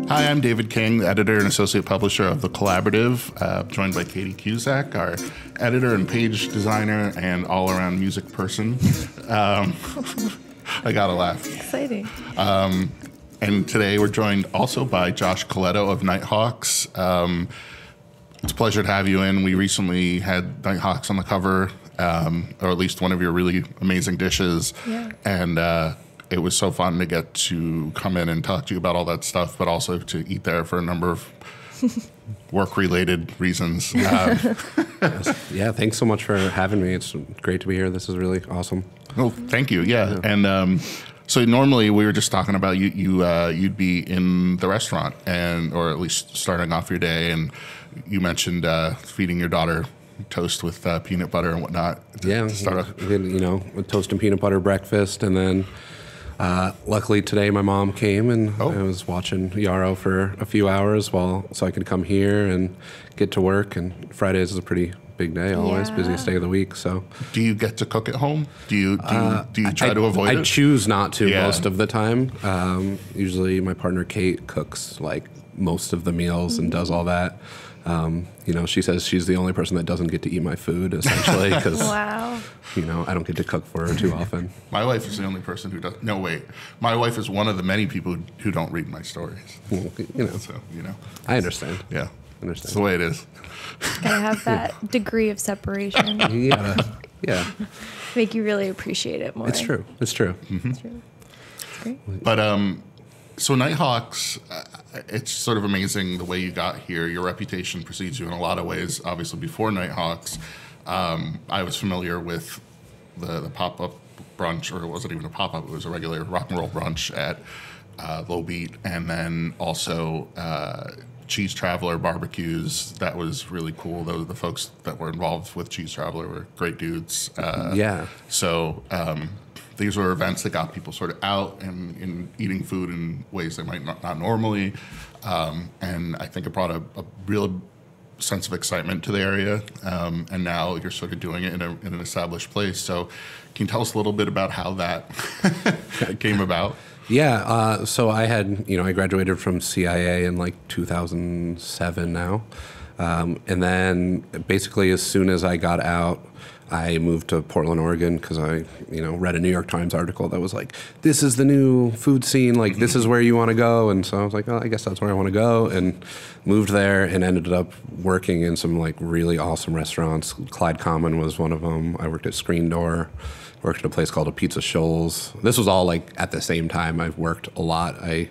Hi, I'm David King, editor and associate publisher of The Collaborative, joined by Katie Cusack, our editor and page designer and all-around music person. I gotta laugh. Exciting. And today we're joined also by Josh Coletto of Nighthawks. It's a pleasure to have you in. We recently had Nighthawks on the cover, or at least one of your really amazing dishes. Yeah. And it was so fun to get to come in and talk to you about all that stuff, but also to eat there for a number of work-related reasons. Yeah, thanks so much for having me. It's great to be here. This is really awesome. Oh, thank you. Yeah. And so normally we were just talking about you'd be in the restaurant or at least starting off your day, and you mentioned feeding your daughter toast with peanut butter and whatnot. Yeah, a toast and peanut butter breakfast, and then luckily today my mom came and I was watching Yarrow for a few hours so I could come here and get to work. And Fridays is a pretty big day, always busiest day of the week. So, do you get to cook at home? Do you try to avoid it? I choose not to most of the time. Usually, my partner Kate cooks like most of the meals and does all that. She says she's the only person that doesn't get to eat my food, essentially, because wow. I don't get to cook for her too often. My wife is the only person who does. No, wait. My wife is one of the many people who don't read my stories. Well, I understand. Yeah, I understand. It's the way it is. Gotta have that degree of separation. Yeah. Make you really appreciate it more. It's true. Mm-hmm. It's true. It's great. But so Nighthawks, it's sort of amazing the way you got here. Your reputation precedes you in a lot of ways. Obviously, before Nighthawks, I was familiar with the pop-up brunch, or it wasn't even a pop-up, it was a regular rock and roll brunch at Low Beat, and then also Cheese Traveler barbecues. That was really cool. The folks that were involved with Cheese Traveler were great dudes. So these were events that got people sort of out and eating food in ways they might not normally. And I think it brought a real sense of excitement to the area. And now you're sort of doing it in an established place. So can you tell us a little bit about how that came about? Yeah, so I graduated from CIA in like 2007 now. And then basically as soon as I got out, I moved to Portland, Oregon, because I, read a New York Times article that was like, this is the new food scene, like this is where you want to go. And so I was like, oh, I guess that's where I want to go, and moved there and ended up working in some like really awesome restaurants. Clyde Common was one of them. I worked at Screen Door, worked at a place called a Pizza Shoals. This was all like at the same time. I've worked a lot. I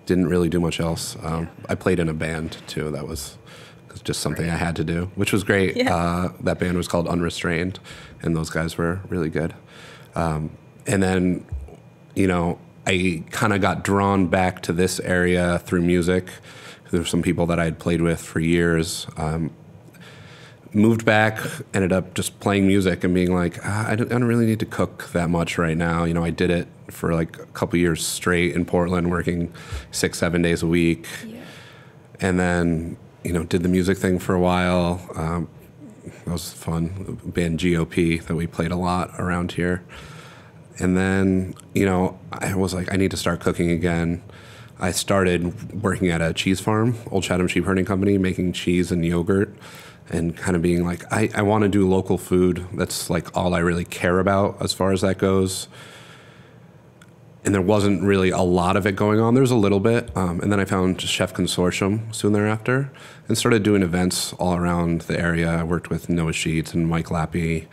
didn't really do much else. I played in a band too. That was just something I had to do, which was great. Yeah. That band was called Unrestrained, and those guys were really good. And then, I kind of got drawn back to this area through music. There were some people that I had played with for years. Moved back, ended up just playing music and being like, I don't really need to cook that much right now. I did it for like a couple years straight in Portland, working 6-7 days a week. Yeah. And then did the music thing for a while. That was fun. Band GOP that we played a lot around here. And then, I was like, I need to start cooking again. I started working at a cheese farm, Old Chatham Sheep Herding Company, making cheese and yogurt, and kind of being like, I want to do local food. That's like all I really care about as far as that goes. And there wasn't really a lot of it going on. There was a little bit. And then I found Chef Consortium soon thereafter and started doing events all around the area. I worked with Noah Sheets and Mike Lappy,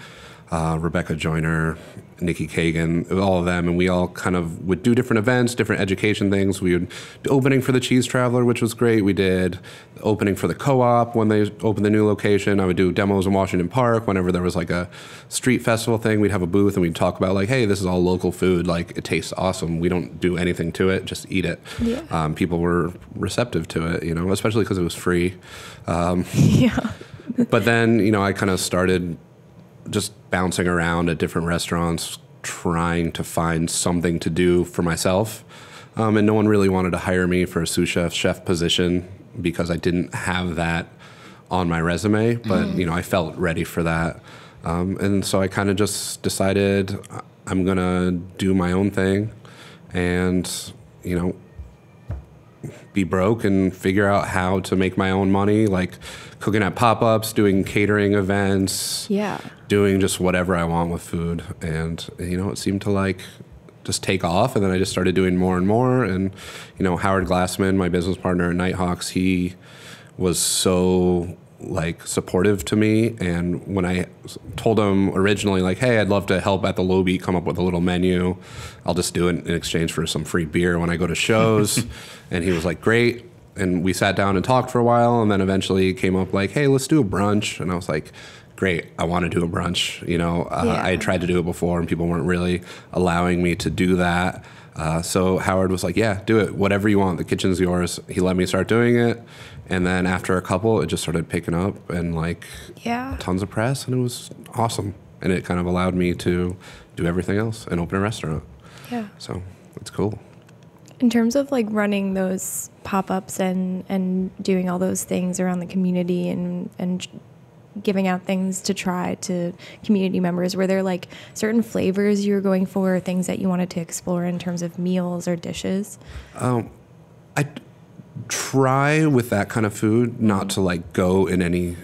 Rebecca Joyner, Nikki Kagan, all of them, and we all kind of would do different events, different education things. We would do opening for the Cheese Traveler, which was great. We did the opening for the Co-op when they opened the new location. I would do demos in Washington Park whenever there was like a street festival thing. We'd have a booth and we'd talk about like, hey, this is all local food. Like, it tastes awesome. We don't do anything to it, just eat it. Yeah. People were receptive to it, especially because it was free. Yeah. But then, I kind of started just bouncing around at different restaurants, trying to find something to do for myself. And no one really wanted to hire me for a sous chef position because I didn't have that on my resume. But, I felt ready for that. And so I kind of just decided I'm going to do my own thing and, be broke and figure out how to make my own money, like cooking at pop-ups, doing catering events, doing just whatever I want with food. And, it seemed to like just take off. And then I just started doing more and more. And, Howard Glassman, my business partner at Nighthawks, he was so like supportive to me. And when I told him originally, like, hey, I'd love to help at the Lobby come up with a little menu, I'll just do it in exchange for some free beer when I go to shows. And he was like, great. And we sat down and talked for a while, and then eventually it came up like, hey, let's do a brunch. And I was like, great, I want to do a brunch. I had tried to do it before and people weren't really allowing me to do that. So Howard was like, yeah, do it, whatever you want, the kitchen's yours. He let me start doing it. And then after a couple, it just started picking up and like tons of press, and it was awesome. And it kind of allowed me to do everything else and open a restaurant. Yeah. So it's cool. In terms of like running those pop-ups and doing all those things around the community and giving out things to try to community members, were there like certain flavors you were going for, or things that you wanted to explore in terms of meals or dishes? I try with that kind of food not to like go in any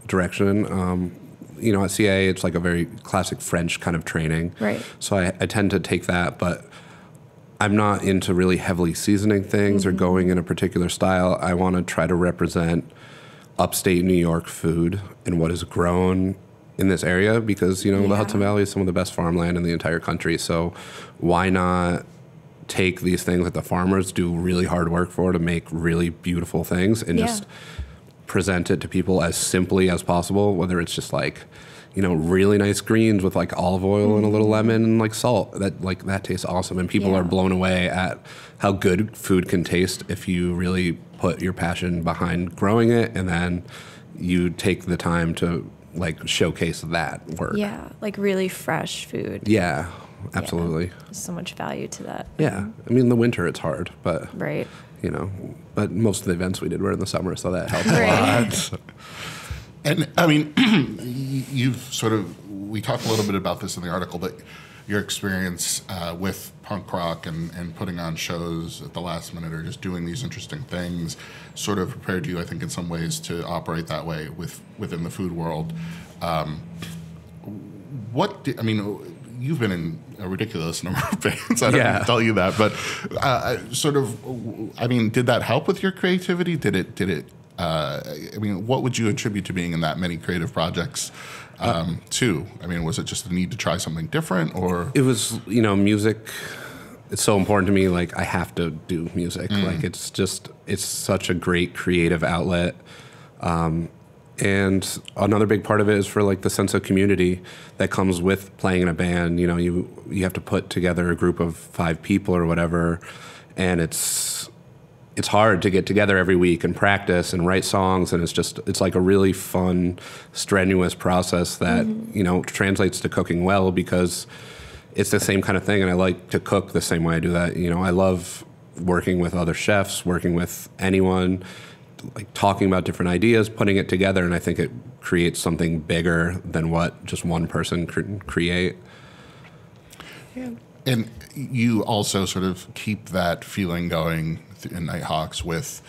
direction. At CA, it's like a very classic French kind of training. Right. So I tend to take that, but I'm not into really heavily seasoning things or going in a particular style. I want to try to represent upstate New York food and what is grown in this area, because, the Hudson Valley is some of the best farmland in the entire country. So why not take these things that the farmers do really hard work for to make really beautiful things and just present it to people as simply as possible, whether it's just like, really nice greens with like olive oil and a little lemon and like salt. That tastes awesome. And people are blown away at how good food can taste if you really put your passion behind growing it, and then you take the time to like showcase that work. Yeah, like really fresh food. Yeah, absolutely. There's so much value to that. Yeah. I mean, in the winter it's hard, but right. But most of the events we did were in the summer, so that helped a lot. And I mean, we talked a little bit about this in the article, but your experience with punk rock and putting on shows at the last minute, or just doing these interesting things, sort of prepared you, I think, in some ways to operate that way within the food world. You've been in a ridiculous number of bands. I don't need to tell you that, but did that help with your creativity? Did it? What would you attribute to being in that many creative projects? Too. Was it just the need to try something different, or it was music? It's so important to me. Like, I have to do music. Like, it's such a great creative outlet. And another big part of it is for like the sense of community that comes with playing in a band. You have to put together a group of 5 people or whatever, and it's hard to get together every week and practice and write songs, and it's like a really fun, strenuous process that translates to cooking well, because it's the same kind of thing, and I like to cook the same way I do that. I love working with other chefs, working with anyone, like talking about different ideas, putting it together, and I think it creates something bigger than what just one person can create. Yeah. And you also sort of keep that feeling going in Nighthawks with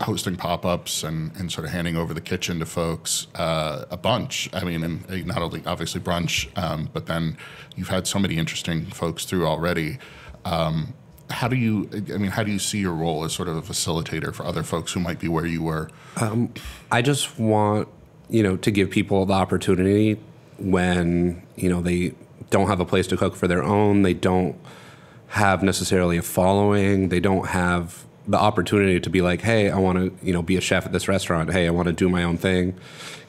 hosting pop-ups and sort of handing over the kitchen to folks a bunch. And not only obviously brunch, but then you've had so many interesting folks through already. How do you see your role as sort of a facilitator for other folks who might be where you were? I just want, to give people the opportunity when, they don't have a place to cook for their own. They don't have necessarily a following. They don't have the opportunity to be like, hey, I want to, be a chef at this restaurant. Hey, I want to do my own thing.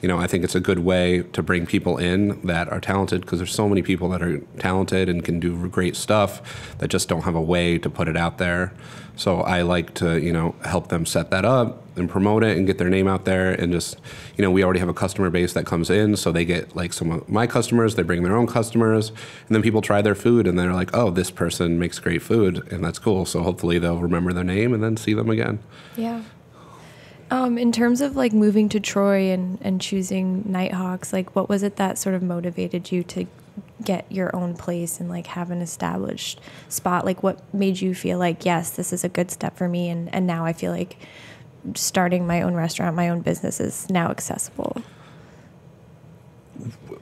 I think it's a good way to bring people in that are talented, because there's so many people that are talented and can do great stuff that just don't have a way to put it out there. So I like to, help them set that up and promote it and get their name out there, and just, we already have a customer base that comes in, so they get like some of my customers, they bring their own customers, and then people try their food and they're like, oh, this person makes great food, and that's cool. So hopefully they'll remember their name and then see them again. Yeah. In terms of like moving to Troy and choosing Nighthawks, like what was it that sort of motivated you to get your own place and like have an established spot? Like what made you feel like, yes, this is a good step for me, and now I feel like starting my own restaurant, my own business is now accessible?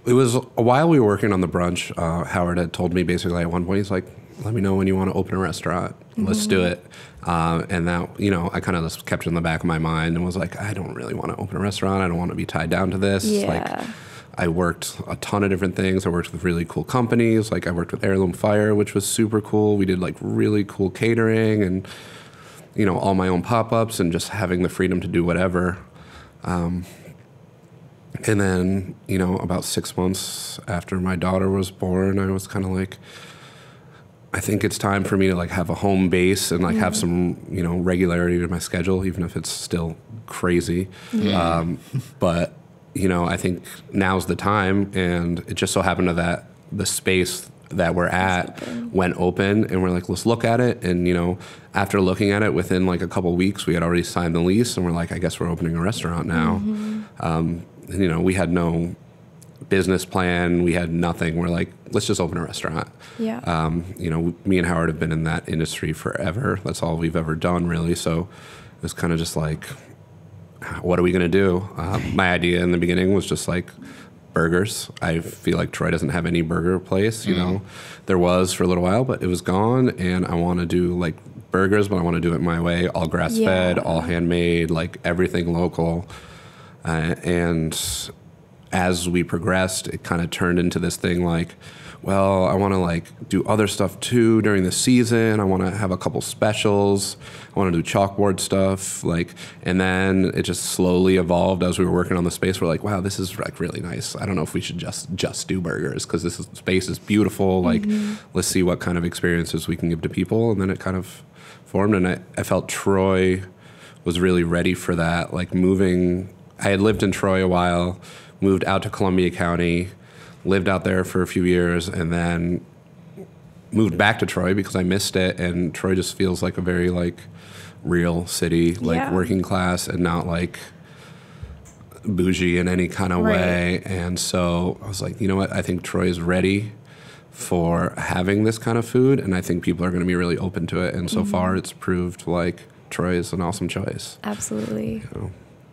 It was a while we were working on the brunch. Howard had told me basically at one point, he's like, let me know when you want to open a restaurant. Let's do it. And that, I kind of just kept it in the back of my mind and was like, I don't really want to open a restaurant. I don't want to be tied down to this. Yeah. Like, I worked a ton of different things. I worked with really cool companies. Like I worked with Heirloom Fire, which was super cool. We did like really cool catering and, all my own pop-ups and just having the freedom to do whatever. And then, about 6 months after my daughter was born, I was kind of like, I think it's time for me to like have a home base and like have some, regularity to my schedule, even if it's still crazy. Yeah. But, I think now's the time, and it just so happened that the space that we're at went open, and we're like, let's look at it. And, after looking at it within like a couple of weeks, we had already signed the lease, and we're like, I guess we're opening a restaurant now. And, we had no business plan. We had nothing. We're like, let's just open a restaurant. Yeah. Me and Howard have been in that industry forever. That's all we've ever done, really. So it was kind of just like, what are we going to do? My idea in the beginning was just like burgers. I feel like Troy doesn't have any burger place. There was for a little while, but it was gone. And I want to do like burgers, but I want to do it my way, all grass fed, all handmade, like everything local. And as we progressed, it kind of turned into this thing like, well, I want to like do other stuff too during the season. I want to have a couple specials. I want to do chalkboard stuff. And then it just slowly evolved as we were working on the space. We're like, wow, this is like really nice. I don't know if we should just do burgers because space is beautiful. Like, let's see what kind of experiences we can give to people. And then it kind of formed, and I felt Troy was really ready for that. Like moving, I had lived in Troy a while, moved out to Columbia County, lived out there for a few years, and then moved back to Troy because I missed it. And Troy just feels like a very like real city, like working class and not like bougie in any kind of way. And so I was like, you know what? I think Troy is ready for having this kind of food, and I think people are going to be really open to it. And so far, it's proved like Troy is an awesome choice. Absolutely.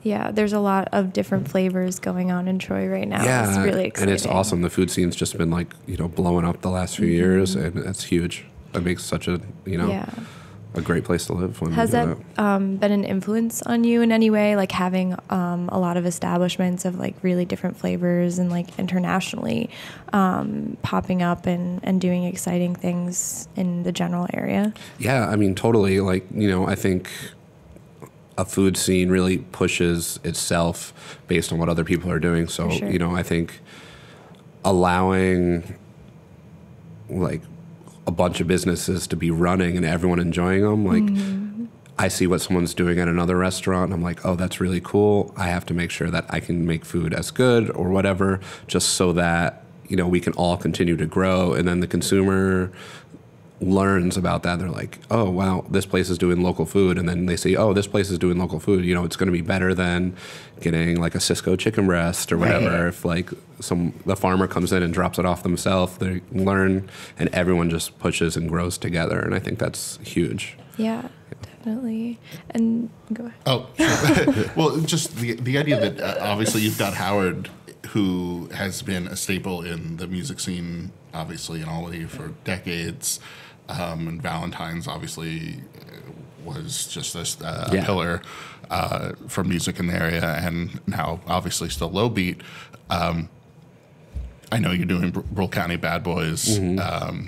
Yeah, there's a lot of different flavors going on in Troy right now. Yeah, it's really exciting. And it's awesome. The food scene's just been like, blowing up the last few years, and it's huge. That makes such a, a great place to live. Has that been an influence on you in any way? Like having a lot of establishments of like really different flavors and like internationally popping up and doing exciting things in the general area? Yeah, I mean, totally. Like, I think a food scene really pushes itself based on what other people are doing. So, I think allowing like a bunch of businesses to be running and everyone enjoying them, like I see what someone's doing at another restaurant and I'm like, oh, that's really cool. I have to make sure that I can make food as good or whatever, just so that, we can all continue to grow. And then the consumer learns about that. They're like, oh, wow, this place is doing local food. And then they say, oh, this place is doing local food. It's going to be better than getting like a Cisco chicken breast or whatever. If like the farmer comes in and drops it off themselves, they learn, and everyone just pushes and grows together. And I think that's huge. Yeah, definitely. And go ahead. Oh, sure. Well, just the idea that obviously you've got Howard, who has been a staple in the music scene, obviously in Albany for decades. And Valentine's obviously was just this pillar for music in the area, and now obviously still Low Beat. I know you're doing Brule County Bad Boys,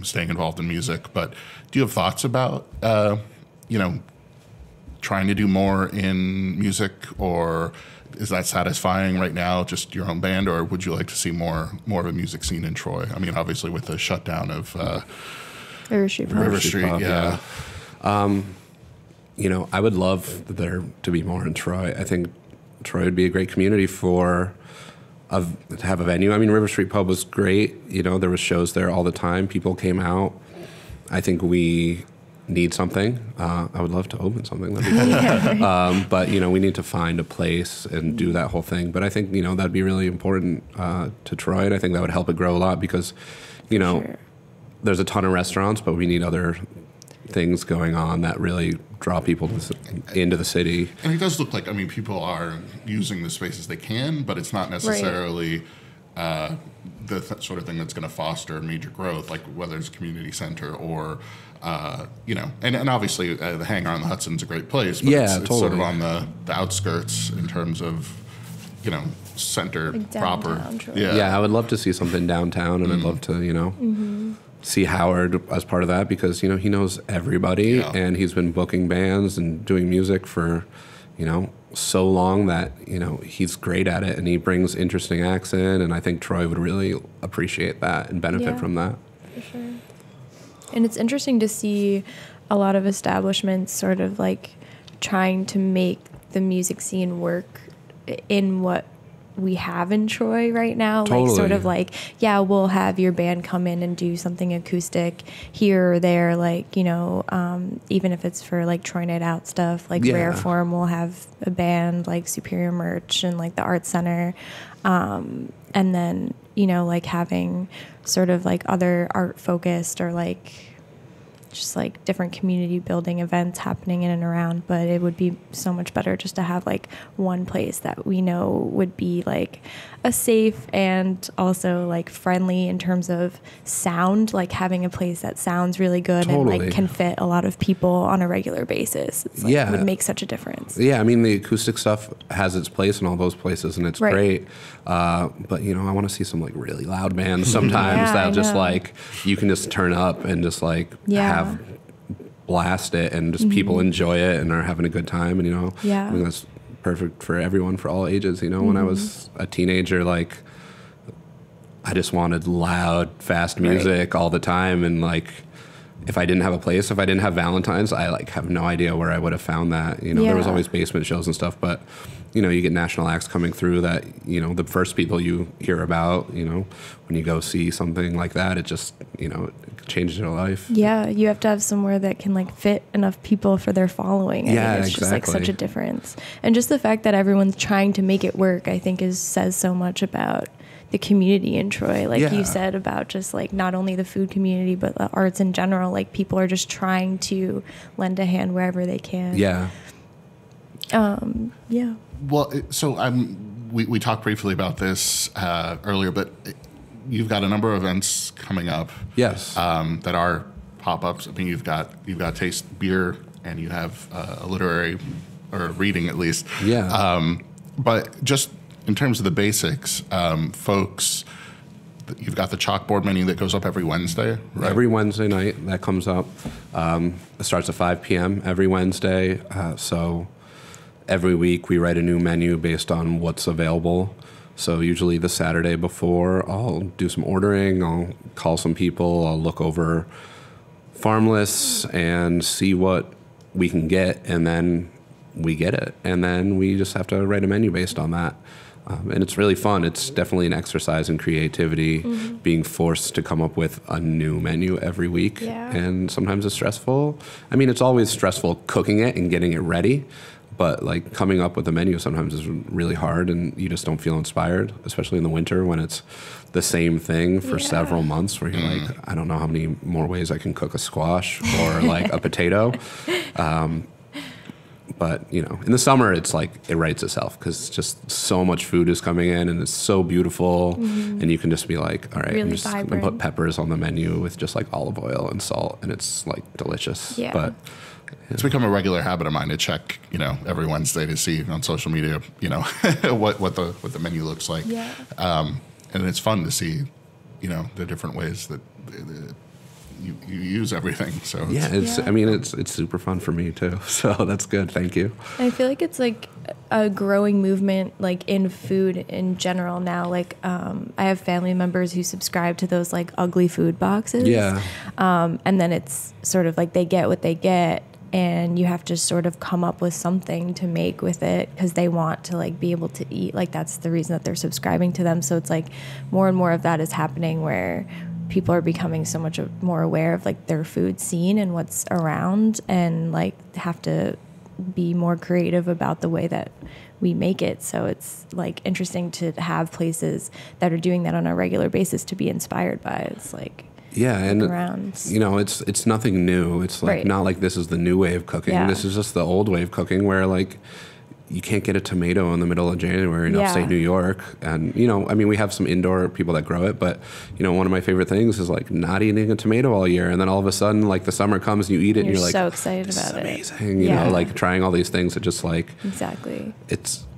staying involved in music, but do you have thoughts about, trying to do more in music, or is that satisfying right now, just your own band, or would you like to see more of a music scene in Troy? I mean, obviously with the shutdown of River Street Pub, yeah. I would love there to be more in Troy. I think Troy would be a great community to have a venue. I mean, River Street Pub was great. There was shows there all the time. People came out. I think we need something. I would love to open something. That'd be cool. But, we need to find a place and do that whole thing. But I think, that'd be really important to Troy. And I think that would help it grow a lot because, Sure. there's a ton of restaurants, but we need other things going on that really draw people into the city. And it does look like, people are using the spaces they can, but it's not necessarily the sort of thing that's going to foster major growth, like whether it's a community center or, and obviously the hangar on the Hudson's a great place, but it's totally. sort of on the outskirts in terms of, center Like proper. downtown, Yeah, I would love to see something downtown, and I'd love to, see Howard as part of that because, he knows everybody, and he's been booking bands and doing music for, so long that, he's great at it, and he brings interesting acts in, and I think Troy would really appreciate that and benefit from that. For sure. And it's interesting to see a lot of establishments sort of like trying to make the music scene work in what we have in Troy right now. Totally. Like sort of like, we'll have your band come in and do something acoustic here or there, like, even if it's for like Troy Night Out stuff, like Rare Form will have a band, like Superior Merch and like the Arts Center. And then, like having sort of like other art focused or like just like different community building events happening in and around, but it would be so much better just to have like one place that we know would be like a safe and also like friendly in terms of sound, like having a place that sounds really good and like can fit a lot of people on a regular basis. It's like would make such a difference. Yeah, the acoustic stuff has its place in all those places and it's great. But I want to see some like really loud bands sometimes that just like you can just turn up and just like have blast it and just people enjoy it and are having a good time, and I think that's perfect for everyone, for all ages. When I was a teenager, like I just wanted loud, fast music all the time, and like if I didn't have a place, if I didn't have Valentine's, I like have no idea where I would have found that. There was always basement shows and stuff, but you get national acts coming through that, the first people you hear about, when you go see something like that, it just, it changes your life. Yeah, you have to have somewhere that can like fit enough people for their following. I think it's just like such a difference. And just the fact that everyone's trying to make it work, I think says so much about the community in Troy. Like you said about just like not only the food community, but the arts in general, like people are just trying to lend a hand wherever they can. Yeah. Well, so we talked briefly about this earlier, but you've got a number of events coming up. Yes. That are pop-ups. You've got taste beer and you have a literary or reading at least. Yeah. But just in terms of the basics, folks, you've got the chalkboard menu that goes up every Wednesday, right? Every Wednesday night that comes up. It starts at 5 p.m. every Wednesday. So every week we write a new menu based on what's available. So usually the Saturday before, I'll do some ordering, I'll call some people, I'll look over farm lists and see what we can get, and then we get it. And then we just have to write a menu based on that. And it's really fun. It's definitely an exercise in creativity, being forced to come up with a new menu every week. Yeah. And sometimes it's stressful. It's always stressful cooking it and getting it ready. But like coming up with a menu sometimes is really hard, and you just don't feel inspired, especially in the winter when it's the same thing for several months where you're like, I don't know how many more ways I can cook a squash or like a potato. But, in the summer, it's like it writes itself because just so much food is coming in and it's so beautiful. And you can just be like, all right, really I'm just going to put peppers on the menu with just like olive oil and salt, and it's like delicious. Yeah. But it's become a regular habit of mine to check, every Wednesday to see on social media, what the menu looks like. Yeah. And it's fun to see, the different ways that you use everything. So it's super fun for me too. So that's good. Thank you. I feel like it's like a growing movement, like in food in general now. Like I have family members who subscribe to those like ugly food boxes. Yeah. And then it's sort of like they get what they get, and you have to sort of come up with something to make with it because they want to like be able to eat. Like that's the reason that they're subscribing to them. So it's like more and more of that is happening where people are becoming so much more aware of like their food scene and what's around, and like have to be more creative about the way that we make it. So it's like interesting to have places that are doing that on a regular basis to be inspired by. It's like, yeah, and around. you know, it's nothing new. It's like not like this is the new way of cooking. Yeah. This is just the old way of cooking, where like you can't get a tomato in the middle of January in upstate New York. And, you know, I mean, we have some indoor people that grow it, but, you know, one of my favorite things is like not eating a tomato all year. And then all of a sudden, like the summer comes and you eat it and you're like, so excited about it. Amazing. You know, like trying all these things that just like, exactly.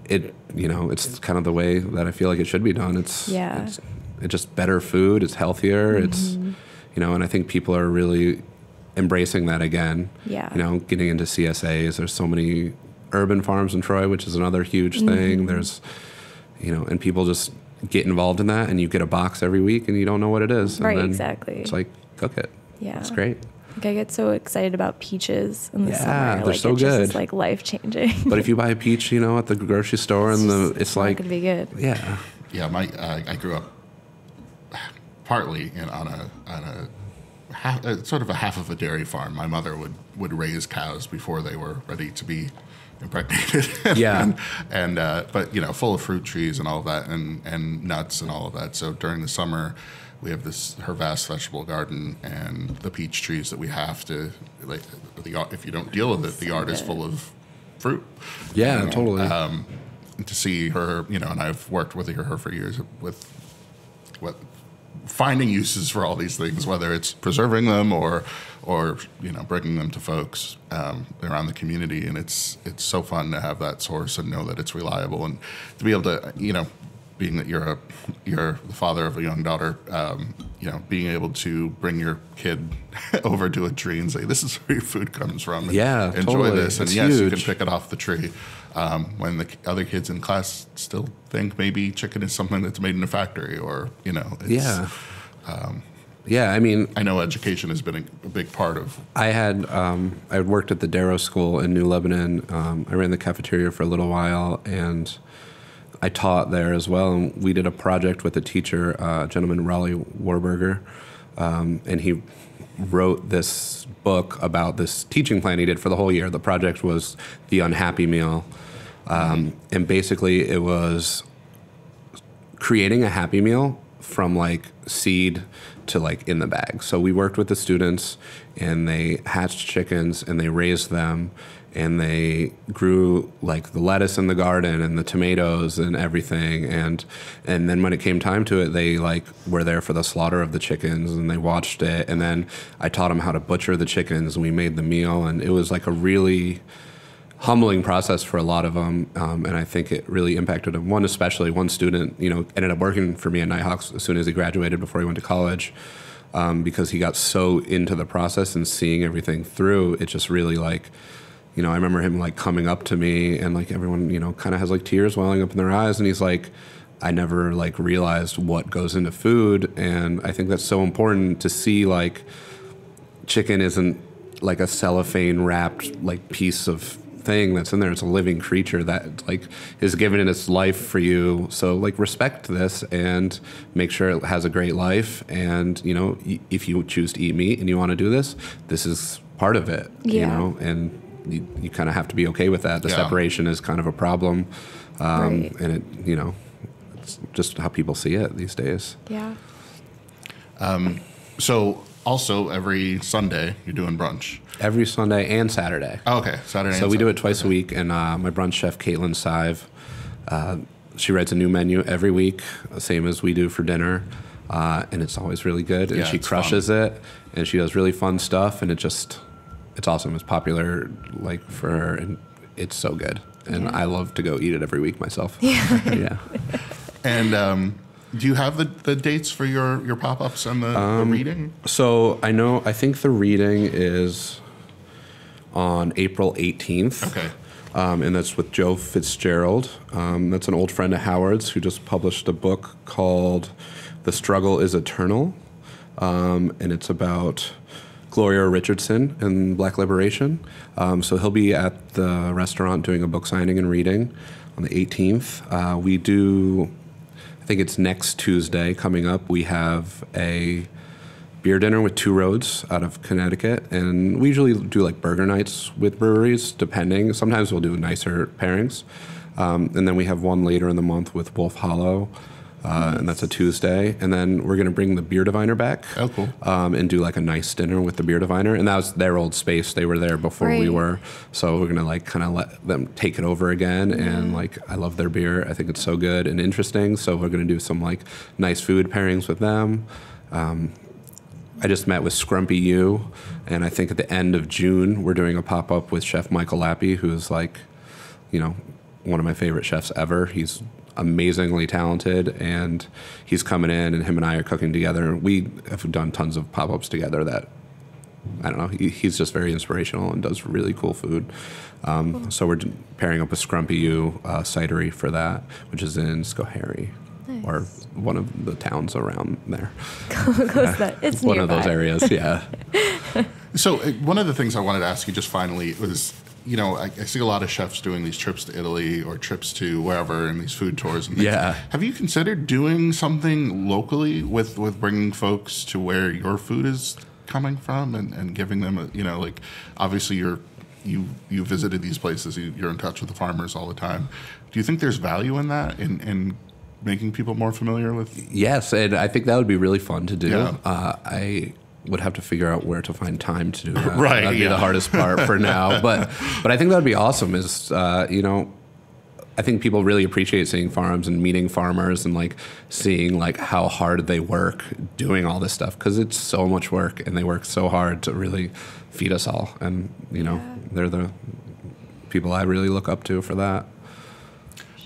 You know, it's kind of the way that I feel like it should be done. It's just better food. It's healthier. It's, you know, and I think people are really embracing that again. Yeah. You know, getting into CSAs. There's so many urban farms in Troy, which is another huge thing. There's, you know, and people just get involved in that, and you get a box every week and you don't know what it is. And then exactly. It's like, cook it. Yeah. It's great. Like I get so excited about peaches in the summer. They're like so it good. just is like life changing. But if you buy a peach, you know, at the grocery store it's like, not gonna be good. Yeah. Yeah, I grew up partly on a sort of a half of a dairy farm. My mother would raise cows before they were ready to be impregnated. Yeah. But you know, full of fruit trees and all of that, and nuts and all of that. So during the summer, we have her vast vegetable garden and the peach trees that we have to, like, if you don't deal with it, the yard is full of fruit. Yeah, you know? totally. To see her, you know, and I've worked with her for years with finding uses for all these things, whether it's preserving them or you know, bringing them to folks around the community. And it's so fun to have that source and know that it's reliable, and to be able to, you know, being that you're the father of a young daughter, you know, being able to bring your kid over to a tree and say, "This is where your food comes from. And enjoy totally. this." And it's yes, huge. you can pick it off the tree. When the other kids in class still think maybe chicken is something that's made in a factory, or you know, yeah, I mean, I know education has been a big part of. I worked at the Darrow School in New Lebanon. I ran the cafeteria for a little while, and I taught there as well. And we did a project with a teacher, a gentleman, Raleigh Warburger, and he wrote this book about this teaching plan he did for the whole year. The project was The Unhappy Meal. And basically it was creating a Happy Meal from like seed to like in the bag. So we worked with the students, and they hatched chickens and they raised them, and they grew like the lettuce in the garden and the tomatoes and everything. And then when it came time to it, they like were there for the slaughter of the chickens, and they watched it. And then I taught them how to butcher the chickens, and we made the meal. And it was like a really humbling process for a lot of them. And I think it really impacted them. One student, you know, ended up working for me at Nighthawks as soon as he graduated, before he went to college. Because he got so into the process and seeing everything through, it just really like, you know, I remember him like coming up to me, and like everyone, you know, kind of has like tears welling up in their eyes, and he's like, I never like realized what goes into food. And I think that's so important to see, like, chicken isn't like a cellophane wrapped like piece of thing that's in there. It's a living creature that like is given its life for you. So like respect this and make sure it has a great life. And, you know, if you choose to eat meat and you want to do this is part of it, you know, and you kind of have to be okay with that. The separation is kind of a problem. And it, you know, it's just how people see it these days. Yeah. So also every Sunday you're doing brunch. Every Sunday and Saturday. Oh, okay, Saturday. So we do it twice a week, and my brunch chef Caitlin Sive, she writes a new menu every week, same as we do for dinner, and it's always really good. And she crushes it, and she does really fun stuff, and it's awesome. It's popular like for her, and it's so good. And I love to go eat it every week myself. Yeah. And do you have the dates for your pop-ups and the reading? So I think the reading is on April 18th. Okay. And that's with Joe Fitzgerald. That's an old friend of Howard's who just published a book called The Struggle is Eternal. And it's about Gloria Richardson and Black liberation. So he'll be at the restaurant doing a book signing and reading on the 18th. We do, I think it's next Tuesday coming up, we have a beer dinner with Two Roads out of Connecticut, and we usually do like burger nights with breweries, depending. Sometimes we'll do nicer pairings. And then we have one later in the month with Wolf Hollow, and that's a Tuesday. And then we're going to bring the Beer Diviner back. Oh, cool. And do like a nice dinner with the Beer Diviner. And that was their old space. They were there before we were. So we're going to like kind of let them take it over again. And like, I love their beer. I think it's so good and interesting. So we're going to do some like nice food pairings with them. I just met with Scrumpy U, and I think at the end of June, we're doing a pop-up with Chef Michael Lappy, who's like, you know, one of my favorite chefs ever. He's amazingly talented, and he's coming in, and him and I are cooking together. We have done tons of pop-ups together that, I don't know, he's just very inspirational and does really cool food. Cool. So we're pairing up with Scrumpy U Cidery for that, which is in Schoharie. Nice. Or one of the towns around there. It's one nearby. of those areas, yeah. So one of the things I wanted to ask you just finally was, you know, I see a lot of chefs doing these trips to Italy or trips to wherever and these food tours and things. Yeah. Have you considered doing something locally with bringing folks to where your food is coming from and giving them, a, you know, like obviously you visited these places, you're in touch with the farmers all the time. Do you think there's value in that, in making people more familiar with? Yes, and I think that would be really fun to do. Yeah. I would have to figure out where to find time to do that. Right, That'd be the hardest part for now. But I think that'd be awesome. Is you know, I think people really appreciate seeing farms and meeting farmers and like seeing like how hard they work doing all this stuff, because it's so much work and they work so hard to really feed us all. And you know, they're the people I really look up to for that.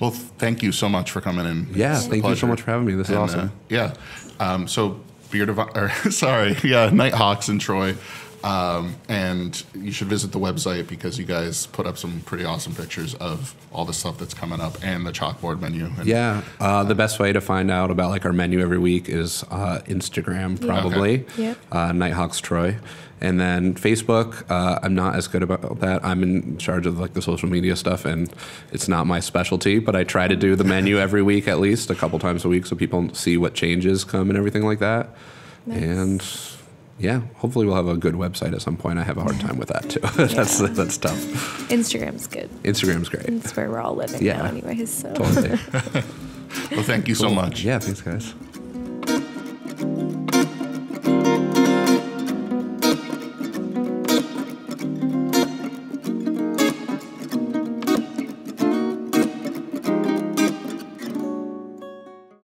Well, thank you so much for coming in. Yeah, thank you so much for having me. This is awesome. So Nighthawks in Troy. And you should visit the website because you guys put up some pretty awesome pictures of all the stuff that's coming up and the chalkboard menu. And, the best way to find out about like our menu every week is Instagram, probably. Yep. Nighthawks Troy. And then Facebook, I'm not as good about that. I'm in charge of like the social media stuff, and it's not my specialty, but I try to do the menu every week, at least a couple times a week, so people see what changes come and everything like that. Nice. And yeah, hopefully we'll have a good website at some point. I have a hard time with that too. That's tough. Instagram's good. Instagram's great. It's where we're all living now anyways. So. Totally. Well, thank you so much. Yeah, thanks guys.